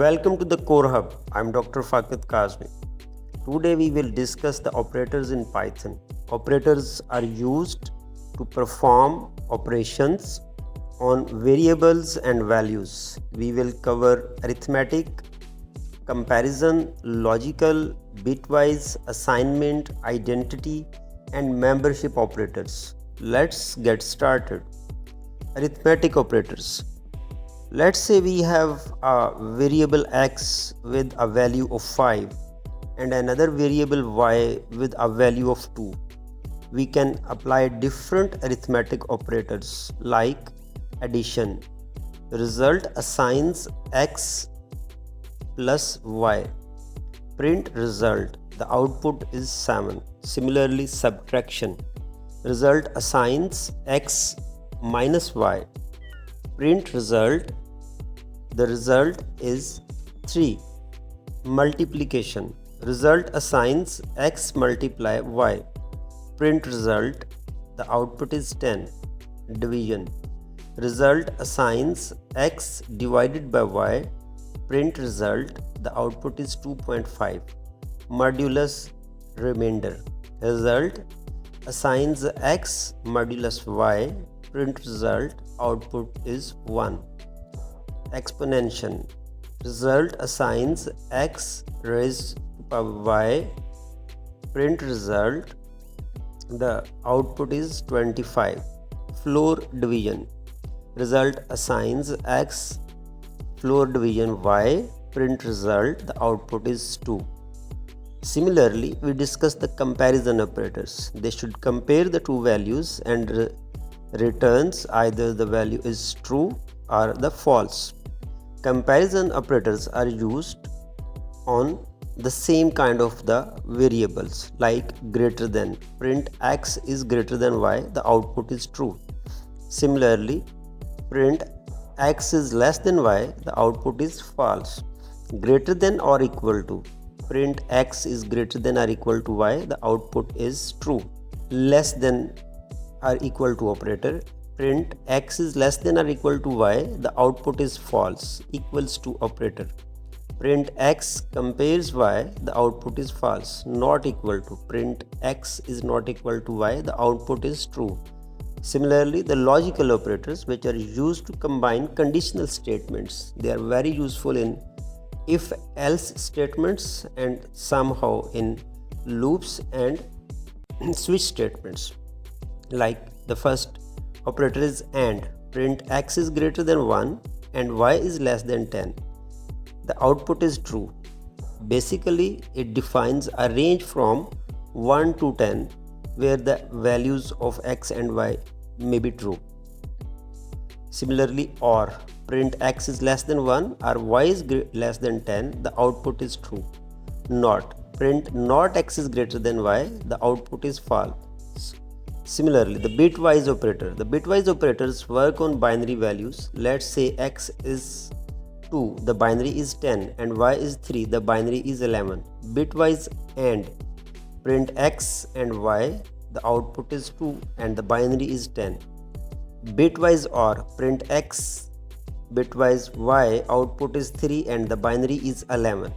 Welcome to the KOREHUB. I'm Dr. Rafaqat Kazmi. Today we will discuss the operators in Python. Operators are used to perform operations on variables and values. We will cover arithmetic, comparison, logical, bitwise, assignment, identity, and membership operators. Let's get started. Arithmetic operators. Let's say we have a variable x with a value of 5 and another variable y with a value of 2. We can apply different arithmetic operators like addition. The result assigns x plus y. Print result. The output is 7. Similarly, subtraction. Result assigns x minus y. Print result. The result is 3. Multiplication. Result assigns x multiply y. Print result. The output is 10. Division. Result assigns x divided by y. Print result. The output is 2.5. Modulus remainder. Result assigns x modulus y. Print result. Output is 1. Exponential. Result assigns x raised to power y. Print result. The output is 25. Floor division. Result assigns x floor division y. Print result. The output is 2. Similarly, we discuss the comparison operators. They should compare the two values and returns either the value is true or the false. Comparison operators are used on the same kind of the variables like greater than. Print x is greater than y, the output is true. Similarly, print x is less than y, the output is false. Greater than or equal to. Print x is greater than or equal to y, the output is true. Less than or equal to operator. Print x is less than or equal to y, the output is false. Equals to operator. Print x compares y, the output is false. Not equal to. Print x is not equal to y, the output is true. Similarly, the logical operators, which are used to combine conditional statements, they are very useful in if-else statements and somehow in loops and switch statements. Like the first operator is AND. Print x is greater than 1 and y is less than 10. The output is true. Basically, it defines a range from 1 to 10 where the values of x and y may be true. Similarly, OR. Print x is less than 1 or y is less than 10. The output is true. NOT. Print not x is greater than y. The output is false. Similarly, the bitwise operator. The bitwise operators work on binary values. Let's say x is 2, the binary is 10, and y is 3, the binary is 11. Bitwise AND. Print x and y, the output is 2 and the binary is 10. Bitwise OR. Print x, bitwise y, output is 3 and the binary is 11.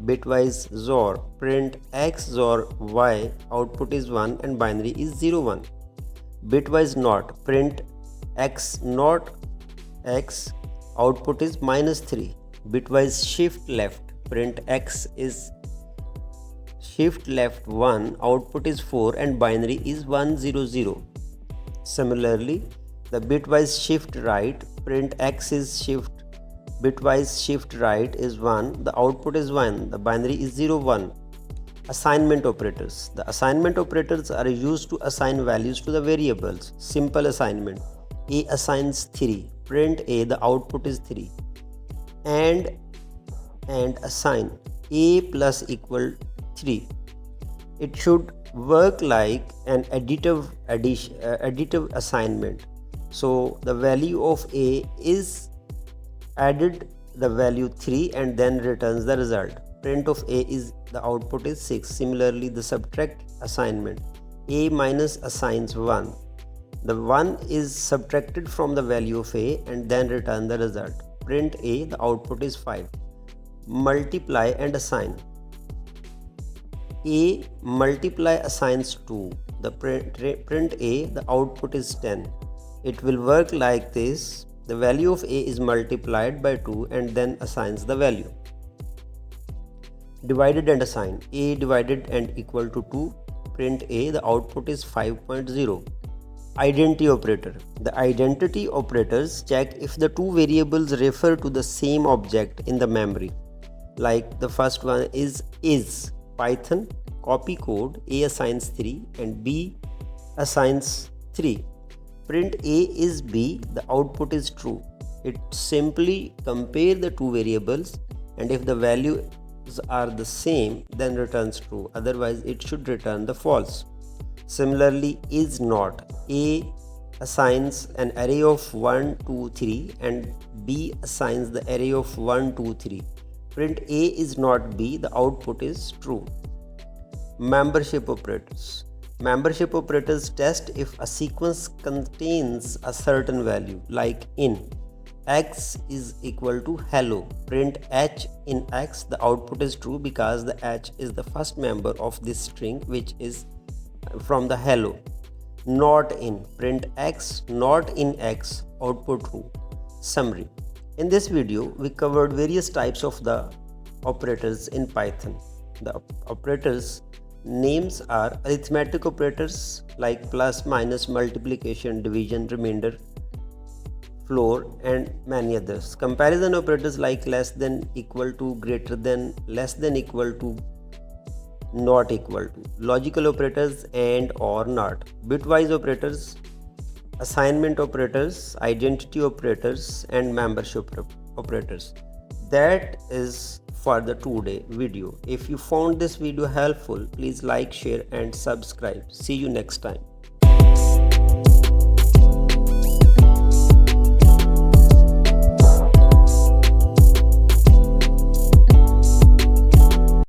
Bitwise XOR. Print x XOR y, output is 1 and binary is 0 1. Bitwise NOT. Print x not x, output is minus 3. Bitwise shift left. Print x is shift left 1, output is 4 and binary is 1 0 0. Similarly, the bitwise shift right. Print x is shift. Bitwise shift right is 1, the output is 1, the binary is 0 1. Assignment operators. The assignment operators are used to assign values to the variables. Simple assignment. A assigns 3. Print A, the output is 3. And assign A plus equal 3. It should work like an additive assignment. So the value of A is added the value 3 and then returns the result. Print of A is the output is 6. Similarly, the subtract assignment. A minus assigns 1. The 1 is subtracted from the value of A and then return the result. Print A, the output is 5. multiply and assign. A multiply assigns 2. The print A, the output is 10. It will work like this. The value of A is multiplied by 2 and then assigns the value. Divided and assign. A divided and equal to 2. Print A, the output is 5.0. Identity operator. The identity operators check if the two variables refer to the same object in the memory. Like the first one is Python, copy code, A assigns 3 and B assigns 3. Print A is B, the output is true. It simply compare the two variables, and if the values are the same, then returns true. Otherwise, it should return the false. Similarly, is not. A assigns an array of 1, 2, 3 and B assigns the array of 1, 2, 3. Print A is not B, the output is true. Membership operators. Membership operators test if a sequence contains a certain value, like in X is equal to hello. Print H in X, the output is true because the H is the first member of this string, which is from the hello. Not in. Print X, not in X, output true. Summary. In this video, we covered various types of the operators in Python. The operators names are arithmetic operators like plus, minus, multiplication, division, remainder, floor, and many others. Comparison operators like less than, equal to, greater than, less than, equal to, not equal to. Logical operators and or not. Bitwise operators, assignment operators, identity operators, and membership operators. That is for the today video. If you found this video helpful, please like, share and subscribe. See you next time.